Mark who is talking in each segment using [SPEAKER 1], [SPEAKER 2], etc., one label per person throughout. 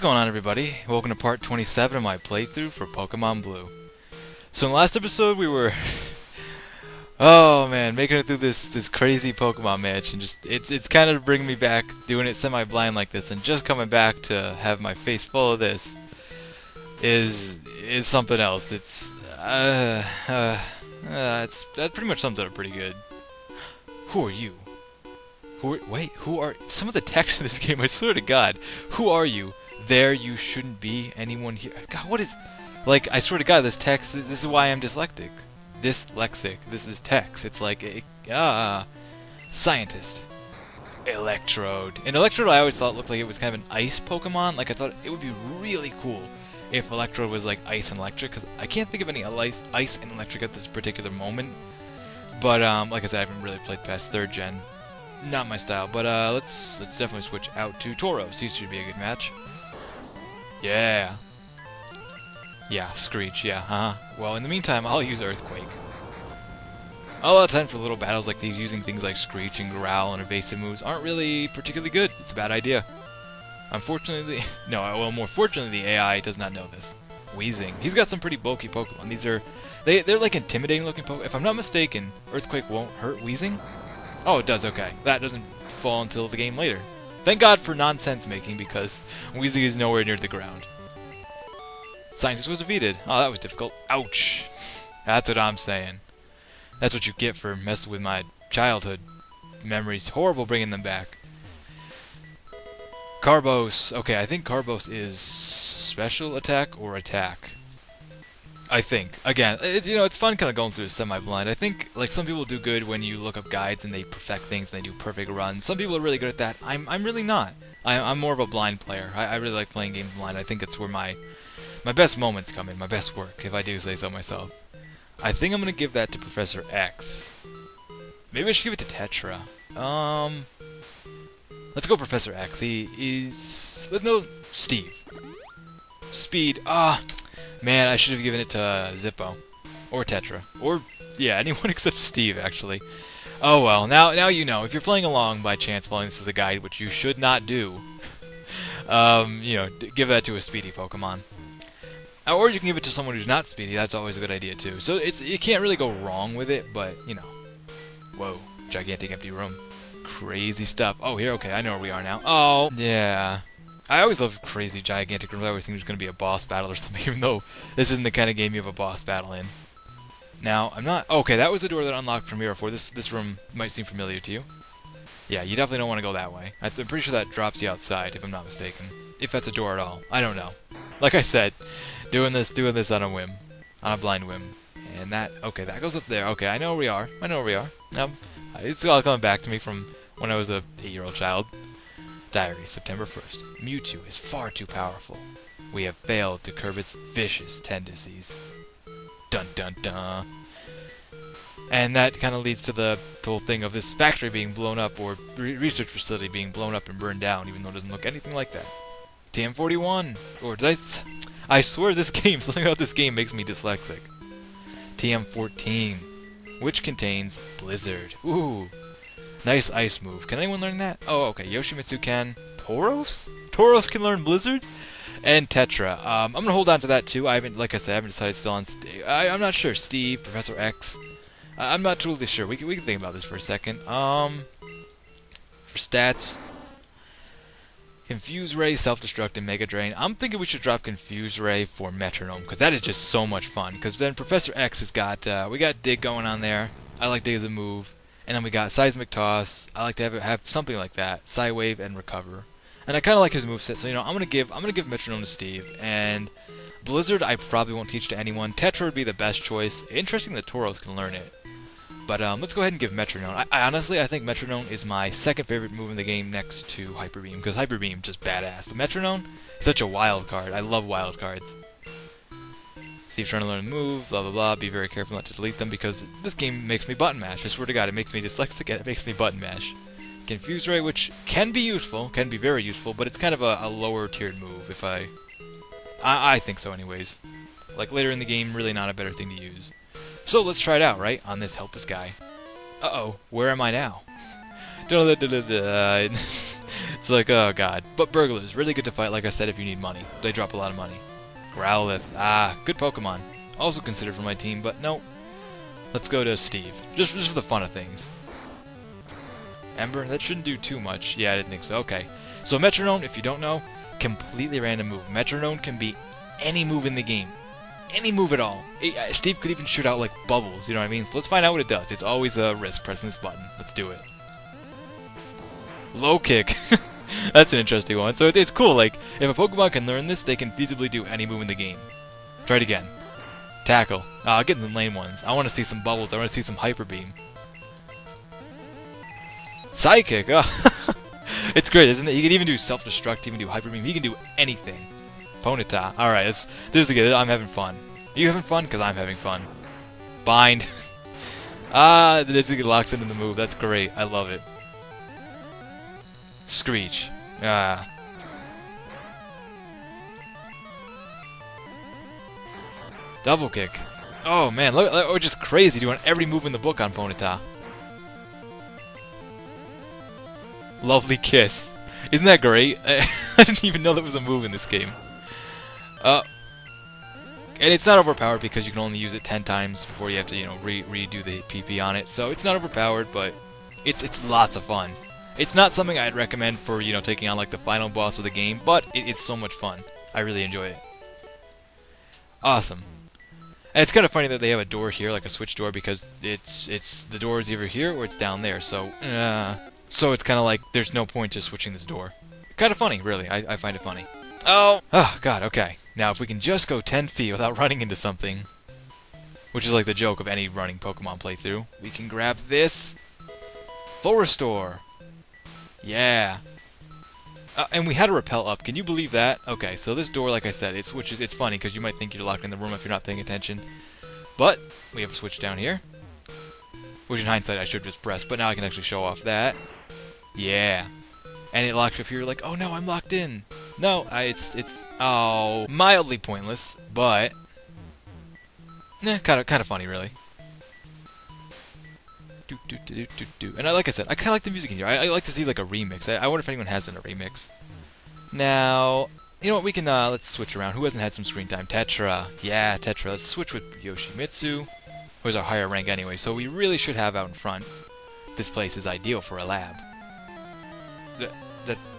[SPEAKER 1] going on, everybody? Welcome to part 27 of my playthrough for Pokemon Blue. So in the last episode we were oh man, making it through this crazy Pokemon match, and just it's kind of bringing me back, doing it semi-blind like this, and just coming back to have my face full of this is something else. That pretty much sums it up pretty good. Who are you? Who are some of the text in this game? I swear to God, who are you? There you shouldn't be anyone here. God, what is, like, I swear to God, this text. This is why I'm dyslexic. This text. It's like scientist. Electrode. And Electrode, I always thought looked like it was kind of an ice Pokemon. Like, I thought it would be really cool if Electrode was like ice and electric, because I can't think of any ice and electric at this particular moment. But like I said, I haven't really played past 3rd gen. Not my style, but let's definitely switch out to Tauros. He should be a good match. Yeah. Yeah, Screech, yeah, Well, in the meantime, I'll use Earthquake. A lot of time for little battles like these, using things like Screech and Growl and evasive moves aren't really particularly good. It's a bad idea. Unfortunately, more fortunately, the AI does not know this. Weezing. He's got some pretty bulky Pokemon. They're like intimidating looking Pokemon. If I'm not mistaken, Earthquake won't hurt Weezing. Oh, it does, okay. That doesn't fall until the game later. Thank God for nonsense making, because Weezing is nowhere near the ground. Scientist was defeated. Oh, that was difficult. Ouch. That's what I'm saying. That's what you get for messing with my childhood memories. Horrible bringing them back. Carbos. Okay, I think Carbos is special attack or attack. I think. Again, it's fun kind of going through this semi-blind. I think, like, some people do good when you look up guides and they perfect things and they do perfect runs. Some people are really good at that. I'm really not. I'm more of a blind player. I really like playing games blind. I think it's where my best moments come in, my best work, if I do say so myself. I think I'm going to give that to Professor X. Maybe I should give it to Tetra. Let's go Professor X. Steve. Speed. Man, I should have given it to Zippo. Or Tetra. Or, yeah, anyone except Steve, actually. Oh well, now you know. If you're playing along by chance following this as a guide, which you should not do, give that to a speedy Pokemon. Or you can give it to someone who's not speedy. That's always a good idea, too. So you can't really go wrong with it, but, Whoa, gigantic empty room. Crazy stuff. Oh, here, okay, I know where we are now. Oh, yeah. I always love crazy, gigantic rooms. I always think there's going to be a boss battle or something, even though this isn't the kind of game you have a boss battle in. Now, I'm not... Okay, that was the door that unlocked from here before. This room might seem familiar to you. Yeah, you definitely don't want to go that way. I'm pretty sure that drops you outside, if I'm not mistaken. If that's a door at all. I don't know. Like I said, doing this on a whim. On a blind whim. And that... Okay, that goes up there. Okay, I know where we are. It's all coming back to me from when I was a 8-year-old child. Diary, September 1st. Mewtwo is far too powerful. We have failed to curb its vicious tendencies. Dun dun dun. And that kind of leads to the whole thing of this factory being blown up, or research facility being blown up and burned down, even though it doesn't look anything like that. TM41. Or did I swear this game, something about this game makes me dyslexic. TM14. Which contains Blizzard. Ooh. Nice ice move. Can anyone learn that? Oh, okay. Yoshimitsu can. Tauros? Tauros can learn Blizzard? And Tetra. I'm gonna hold on to that too. Like I said, I haven't decided still on. I'm not sure. Steve, Professor X. I'm not totally sure. We can think about this for a second. For stats, Confuse Ray, Self-Destruct, and Mega Drain. I'm thinking we should drop Confuse Ray for Metronome, because that is just so much fun. Because then Professor X has got we got Dig going on there. I like Dig as a move. And then we got Seismic Toss. I like to have something like that. Psywave and Recover. And I kind of like his moveset, so I'm gonna give Metronome to Steve. And Blizzard I probably won't teach to anyone. Tetra would be the best choice. Interesting that Tauros can learn it. But let's go ahead and give Metronome. I honestly think Metronome is my second favorite move in the game next to Hyper Beam, because Hyper Beam is just badass. But Metronome is such a wild card. I love wild cards. Steve's trying to learn a move, blah blah blah, be very careful not to delete them, because this game makes me button mash. I swear to God, it makes me dyslexic and it makes me button mash. Confuse Ray, which can be useful, can be very useful, but it's kind of a lower tiered move, if I think so anyways. Like later in the game, really not a better thing to use. So let's try it out, right? On this helpless guy. Uh-oh, where am I now? It's It's like, oh god. But burglars, really good to fight, like I said, if you need money. They drop a lot of money. Growlithe, good Pokemon. Also considered for my team, but no. Let's go to Steve, just for the fun of things. Ember, that shouldn't do too much. Yeah, I didn't think so. Okay. So Metronome, if you don't know, completely random move. Metronome can be any move in the game. Any move at all. Steve could even shoot out like bubbles, you know what I mean? So let's find out what it does. It's always a risk pressing this button. Let's do it. Low kick. That's an interesting one. So it's cool, like, if a Pokemon can learn this, they can feasibly do any move in the game. Try it again. Tackle. Getting some lame ones. I want to see some bubbles. I want to see some Hyper Beam. Psychic. It's great, isn't it? He can even do self-destruct, he can do Hyper Beam, he can do anything. Ponyta. Alright, this is good. I'm having fun. Are you having fun? Because I'm having fun. Bind. This thing locks into the move. That's great. I love it. Screech. Double kick. Oh man, look, we're just crazy doing every move in the book on Ponyta. Lovely kiss. Isn't that great? I didn't even know that was a move in this game. And it's not overpowered because you can only use it 10 times before you have to, you know, redo the PP on it. So it's not overpowered, but it's lots of fun. It's not something I'd recommend for, you know, taking on like the final boss of the game, but it's so much fun. I really enjoy it. Awesome. And it's kind of funny that they have a door here, like a switch door, because it's the door is either here or it's down there. So it's kind of like there's no point to switching this door. Kind of funny, really. I find it funny. Oh god, okay. Now if we can just go 10 feet without running into something, which is like the joke of any running Pokemon playthrough, we can grab this. Full restore. Yeah. And we had a repel up. Can you believe that? Okay, so this door, like I said, it switches. It's funny because you might think you're locked in the room if you're not paying attention. But we have a switch down here, which in hindsight I should have just pressed, but now I can actually show off that. Yeah. And it locks if you're like, oh no, I'm locked in. No, it's mildly pointless, but kind of funny, really. And like I said, I kind of like the music in here. I like to see like a remix. I wonder if anyone has done a remix. Now, you know what? We can let's switch around. Who hasn't had some screen time? Tetra. Yeah, Tetra. Let's switch with Yoshimitsu, who's our higher rank anyway. So we really should have out in front. This place is ideal for a lab.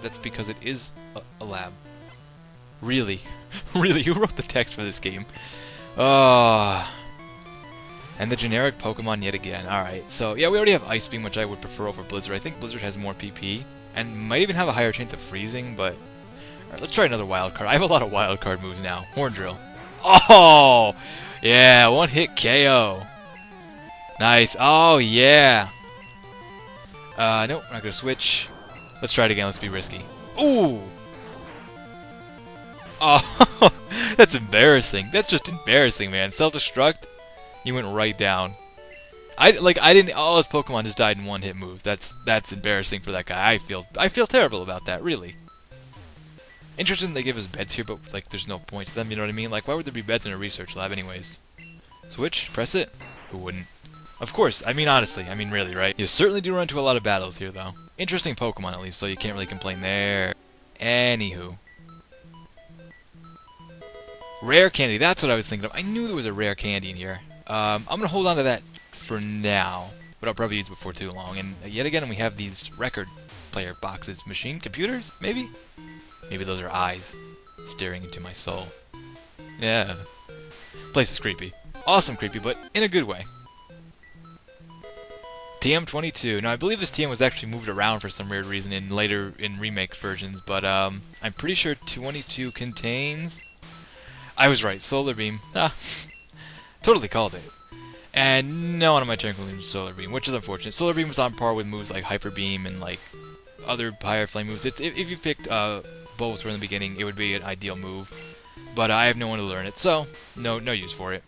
[SPEAKER 1] That's because it is a lab. Really? Really? Who wrote the text for this game? And the generic Pokemon yet again. Alright, so yeah, we already have Ice Beam, which I would prefer over Blizzard. I think Blizzard has more PP, and might even have a higher chance of freezing, but... Alright, let's try another wild card. I have a lot of wild card moves now. Horn Drill. Oh! Yeah, one hit KO. Nice. Oh, yeah. Nope, we're not gonna switch. Let's try it again. Let's be risky. Ooh! Oh, that's embarrassing. That's just embarrassing, man. Self-destruct? He went right down. All his Pokemon just died in one-hit moves. That's embarrassing for that guy. I feel terrible about that, really. Interesting they give us beds here, but like there's no point to them, you know what I mean? Like, why would there be beds in a research lab anyways? Switch? Press it? Who wouldn't? Of course, I mean honestly, I mean really, right? You certainly do run into a lot of battles here, though. Interesting Pokemon, at least, so you can't really complain there. Anywho. Rare candy, that's what I was thinking of. I knew there was a rare candy in here. I'm gonna hold on to that for now, but I'll probably use it before too long. And yet again, we have these record player boxes. Computers, maybe? Maybe those are eyes staring into my soul. Yeah. Place is creepy. Awesome creepy, but in a good way. TM22. Now, I believe this TM was actually moved around for some weird reason in remake versions, but I'm pretty sure 22 contains... I was right, Solar Beam. Totally called it. And no one on my turn can use Solar Beam, which is unfortunate. Solar Beam was on par with moves like Hyper Beam and like other higher flame moves. If you picked Bulbasaur in the beginning, it would be an ideal move. But I have no one to learn it, so no use for it.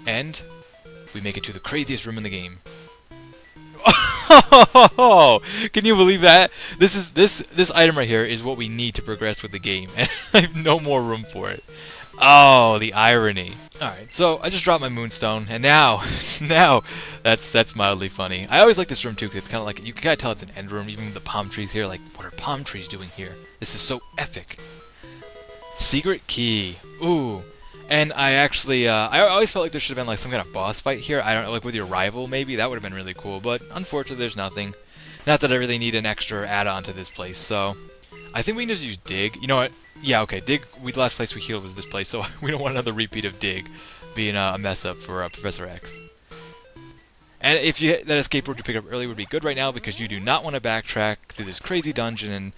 [SPEAKER 1] And we make it to the craziest room in the game. Oh, can you believe that? This item right here is what we need to progress with the game, and I have no more room for it. Oh, the irony. Alright, so I just dropped my moonstone, and now, now, that's mildly funny. I always like this room too, because it's kind of like, you can kind of tell it's an end room, even with the palm trees here, like, what are palm trees doing here? This is so epic. Secret key. Ooh. And I actually, I always felt like there should have been like some kind of boss fight here, I don't know, like with your rival maybe, that would have been really cool, but unfortunately there's nothing. Not that I really need an extra add-on to this place, so I think we can just use dig. You know what? Yeah, okay, dig, the last place we healed was this place, so we don't want another repeat of dig being a mess up for Professor X. And if you hit that escape road you picked up early would be good right now, because you do not want to backtrack through this crazy dungeon, and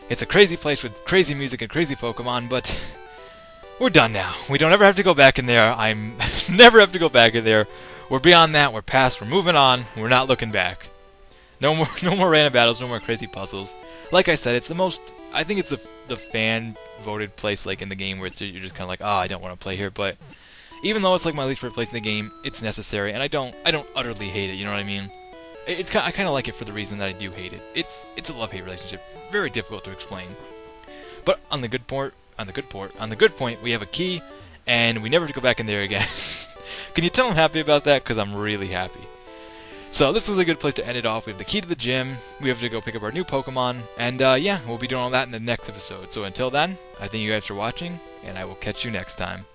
[SPEAKER 1] it's a crazy place with crazy music and crazy Pokemon, but we're done now. We don't ever have to go back in there. I'm never have to go back in there. We're beyond that, we're past, we're moving on, we're not looking back. No more random battles, no more crazy puzzles. Like I said, it's the most, I think it's the fan-voted place like in the game where you're just kind of like, oh, I don't want to play here, but even though it's like my least favorite place in the game, it's necessary, and I don't utterly hate it, you know what I mean? I kind of like it for the reason that I do hate it. It's a love-hate relationship, very difficult to explain. But on the good point, we have a key, and we never have to go back in there again. Can you tell I'm happy about that? Because I'm really happy. So this was a good place to end it off. We have the key to the gym, we have to go pick up our new Pokemon, and yeah, we'll be doing all that in the next episode. So until then, I thank you guys for watching, and I will catch you next time.